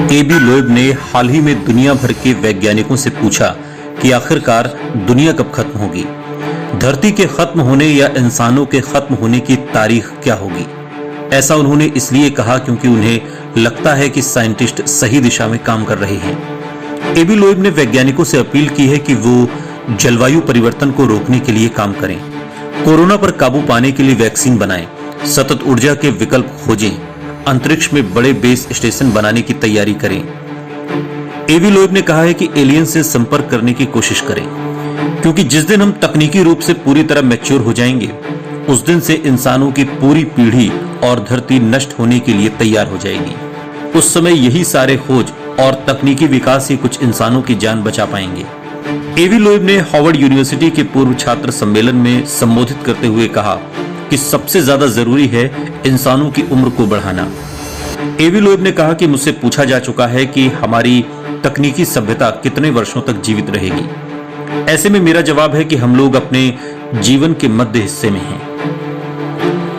AB Loeb ने हाल ही में दुनिया भर के वैज्ञानिकों से पूछा कि आखिरकार दुनिया कब खत्म होगी। धरती के खत्म होने या इंसानों के खत्म होने की तारीख क्या होगी। ऐसा उन्होंने इसलिए कहा क्योंकि उन्हें लगता है कि साइंटिस्ट सही दिशा में काम कर रहे हैं। एबी लोएब ने वैज्ञानिकों से अपील की है कि वो जलवायु परिवर्तन को रोकने के लिए काम करें, कोरोना पर काबू पाने के लिए वैक्सीन बनाएं, सतत ऊर्जा के विकल्प खोजें, अंतरिक्ष में बड़े बेस स्टेशन बनाने की तैयारी करें। एबी लोएब ने कहा है कि एलियन से संपर्क करने की कोशिश करें, क्योंकि जिस दिन हम तकनीकी रूप से पूरी तरह मैच्योर हो जाएंगे, उस दिन से इंसानों की पूरी पीढ़ी और धरती नष्ट होने के लिए तैयार हो जाएगी। उस समय यही सारे खोज और तकनीकी विकास ही कुछ इंसानों की जान बचा पाएंगे। एबी लोएब ने हार्वर्ड यूनिवर्सिटी के पूर्व छात्र सम्मेलन में संबोधित करते हुए कहा कि सबसे ज्यादा जरूरी है इंसानों की उम्र को बढ़ाना। एबी लोएब ने कहा कि मुझसे पूछा जा चुका है कि हमारी तकनीकी सभ्यता कितने वर्षों तक जीवित रहेगी। ऐसे में मेरा जवाब है कि हम लोग अपने जीवन के मध्य हिस्से में हैं,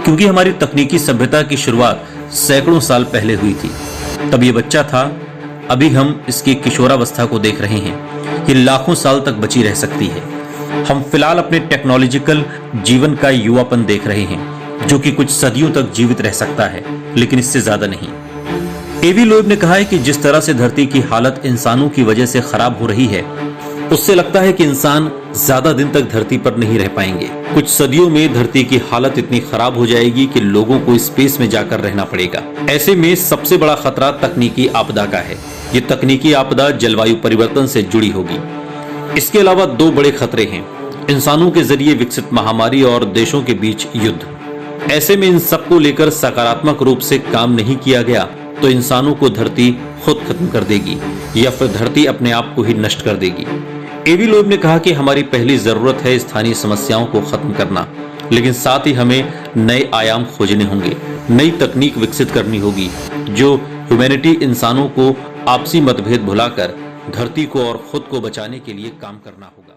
क्योंकि हमारी तकनीकी सभ्यता की शुरुआत सैकड़ों साल पहले हुई थी। तब ये बच्चा था, अभी हम इसकी किशोरावस्था को देख रहे हैं। ये लाखों साल तक बची रह सकती है। हम फिलहाल अपने टेक्नोलॉजिकल जीवन का युवापन देख रहे हैं, जो कि कुछ सदियों तक जीवित रह सकता है, लेकिन इससे ज्यादा नहीं। एबी लोएब ने कहा है कि जिस तरह से धरती की हालत इंसानों की वजह से खराब हो रही है, उससे लगता है कि इंसान ज्यादा दिन तक धरती पर नहीं रह पाएंगे। कुछ सदियों में धरती की हालत इतनी खराब हो जाएगी कि लोगों को स्पेस में जाकर रहना पड़ेगा। ऐसे में सबसे बड़ा खतरा तकनीकी आपदा का है। ये तकनीकी आपदा जलवायु परिवर्तन से जुड़ी होगी। इसके अलावा दो बड़े खतरे हैं, इंसानों के जरिए विकसित महामारी और देशों के बीच युद्ध। ऐसे में इन सबको लेकर सकारात्मक रूप से काम नहीं किया गया तो इंसानों को धरती खुद खत्म कर देगी या फिर धरती अपने आप को ही नष्ट कर देगी। एबी लोएब ने कहा कि हमारी पहली जरूरत है स्थानीय समस्याओं को खत्म करना, लेकिन साथ ही हमें नए आयाम खोजने होंगे, नई तकनीक विकसित करनी होगी जो ह्यूमैनिटी इंसानों को आपसी मतभेद भुलाकर धरती को और खुद को बचाने के लिए काम करना होगा।